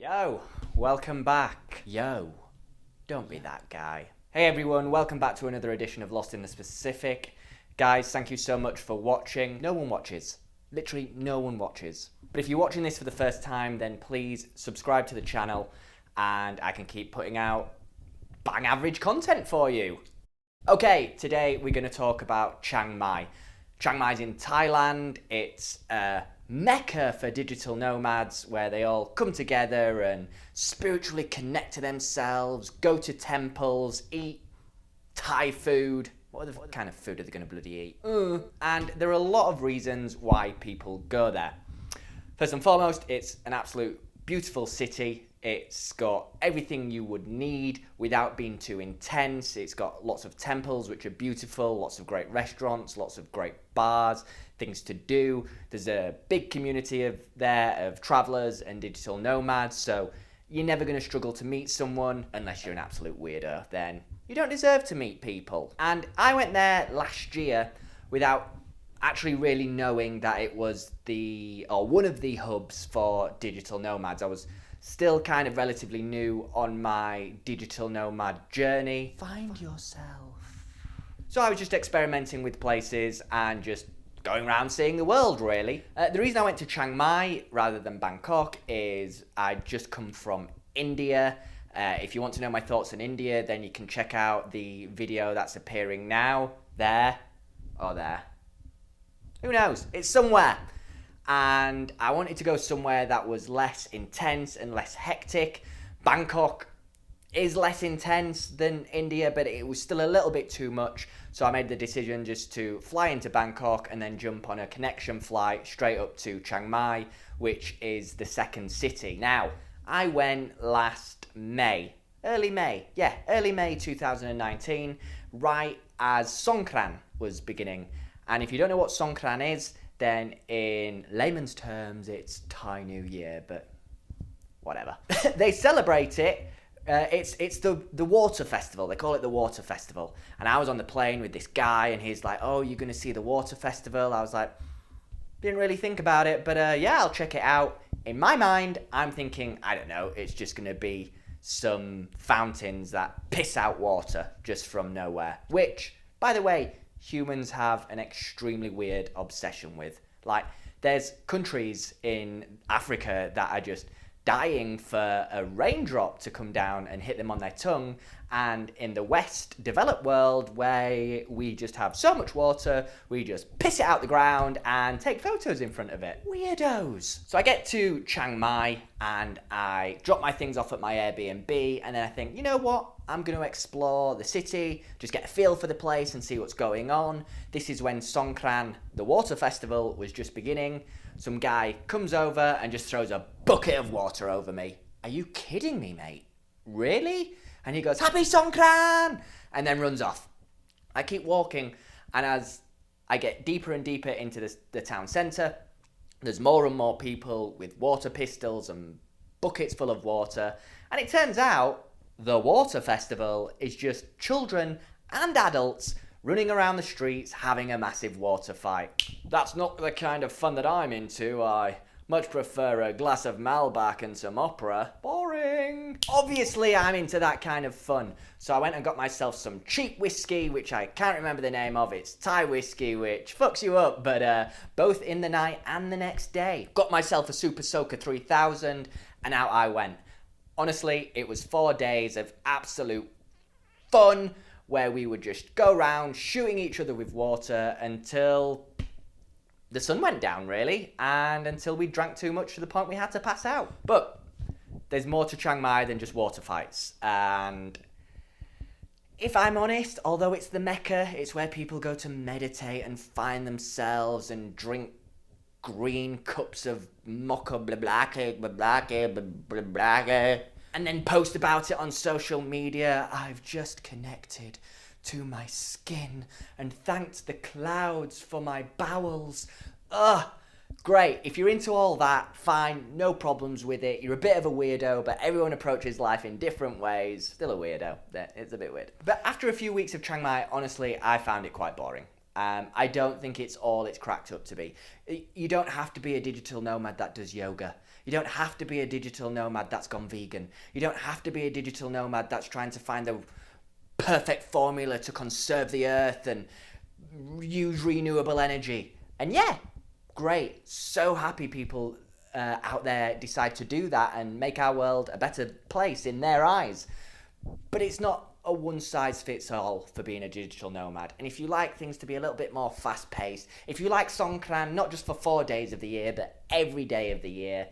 Yo, welcome back. Yo, don't be that guy. Hey everyone, welcome back to another edition of Lost in the Specific. Guys, thank you so much for watching. No one watches. Literally no one watches. But if you're watching this for the first time, then please subscribe to the channel and I can keep putting out bang average content for you. Okay, today we're going to talk about Chiang Mai. Chiang Mai's in Thailand. It's a mecca for digital nomads where they all come together and spiritually connect to themselves, go to temples, eat Thai food. What kind of food are they going to bloody eat? And there are a lot of reasons why people go there. First and foremost, it's an absolute beautiful city. It's got everything you would need without being too intense. It's got lots of temples, which are beautiful, lots of great restaurants, lots of great bars, things to do. There's a big community of travelers and digital nomads, so you're never going to struggle to meet someone unless you're an absolute weirdo. Then you don't deserve to meet people. And I went there last year without actually really knowing that it was one of the hubs for digital nomads. I was still kind of relatively new on my digital nomad journey. Find yourself. So I was just experimenting with places and just going around seeing the world, really. The reason I went to Chiang Mai rather than Bangkok is I'd just come from India. If you want to know my thoughts on India, then you can check out the video that's appearing now. There. Or there. Who knows? It's somewhere. And I wanted to go somewhere that was less intense and less hectic. Bangkok is less intense than India, but it was still a little bit too much. So I made the decision just to fly into Bangkok and then jump on a connection flight straight up to Chiang Mai, which is the second city. Now, I went last May, early May 2019, right as Songkran was beginning. And if you don't know what Songkran is, then in layman's terms, it's Thai New Year, but whatever. They celebrate it. It's the water festival. They call it the water festival. And I was on the plane with this guy, and he's like, "Oh, you're gonna see the water festival?" I was like, didn't really think about it, but yeah, I'll check it out. In my mind, I'm thinking, I don't know, it's just gonna be some fountains that piss out water just from nowhere. Which, by the way, humans have an extremely weird obsession with. Like, there's countries in Africa that are just dying for a raindrop to come down and hit them on their tongue, and in the West developed world where we just have so much water, we just piss it out the ground and take photos in front of it. Weirdos. So I get to Chiang Mai and I drop my things off at my Airbnb, and then I think, you know what? I'm going to explore the city, just get a feel for the place and see what's going on. This is when Songkran, the water festival, was just beginning. Some guy comes over and just throws a bucket of water over me. Are you kidding me, mate? Really? And he goes, "Happy Songkran!" and then runs off. I keep walking, and as I get deeper and deeper into the town centre, there's more and more people with water pistols and buckets full of water. And it turns out the water festival is just children and adults running around the streets having a massive water fight. That's not the kind of fun that I'm into. I much prefer a glass of Malbec and some opera. Boring. Obviously, I'm into that kind of fun. So I went and got myself some cheap whiskey, which I can't remember the name of. It's Thai whiskey, which fucks you up, but both in the night and the next day. Got myself a Super Soaker 3000, and out I went. Honestly, it was 4 days of absolute fun where we would just go around shooting each other with water until the sun went down, really, and until we drank too much to the point we had to pass out. But there's more to Chiang Mai than just water fights. And if I'm honest, although it's the Mecca, it's where people go to meditate and find themselves and drink green cups of mocha blah blah blah blah blah blah and then post about it on social media. I've just connected to my skin and thanked the clouds for my bowels. Great. If you're into all that, fine, no problems with it. You're a bit of a weirdo, but everyone approaches life in different ways. Still a weirdo. It's a bit weird. But after a few weeks of Chiang Mai, honestly, I found it quite boring. I don't think it's all it's cracked up to be. You don't have to be a digital nomad that does yoga. You don't have to be a digital nomad that's gone vegan. You don't have to be a digital nomad that's trying to find the perfect formula to conserve the earth and use renewable energy. And yeah, great. So happy people out there decide to do that and make our world a better place in their eyes. But it's not a one-size-fits-all for being a digital nomad. And if you like things to be a little bit more fast-paced, if you like Songkran, not just for 4 days of the year, but every day of the year,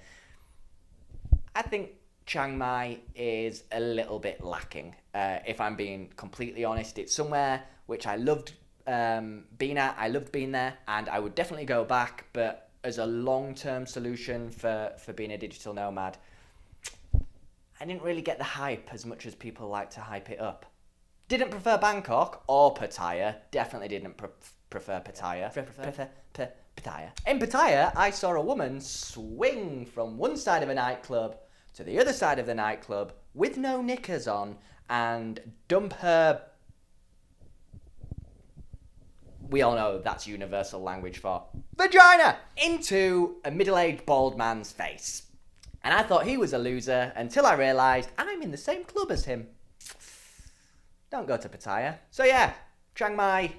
I think Chiang Mai is a little bit lacking. If I'm being completely honest, it's somewhere which I loved being at. I loved being there, and I would definitely go back. But as a long-term solution for being a digital nomad, I didn't really get the hype as much as people like to hype it up. Didn't prefer Bangkok or Pattaya. Definitely didn't prefer Pattaya. Pattaya. In Pattaya, I saw a woman swing from one side of a nightclub to the other side of the nightclub with no knickers on and dump her... We all know that's universal language for vagina into a middle-aged bald man's face. And I thought he was a loser until I realised I'm in the same club as him. Don't go to Pattaya. So yeah, Chiang Mai,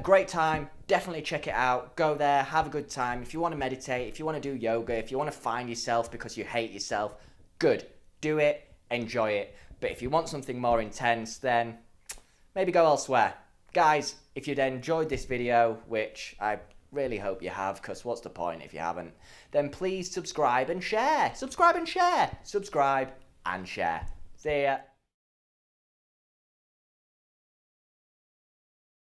great time. Definitely check it out. Go there, have a good time. If you want to meditate, if you want to do yoga, if you want to find yourself because you hate yourself, good. Do it, enjoy it. But if you want something more intense, then maybe go elsewhere. Guys, if you'd enjoyed this video, which I really hope you have, because what's the point if you haven't, then please subscribe and share. Subscribe and share. Subscribe and share. See ya.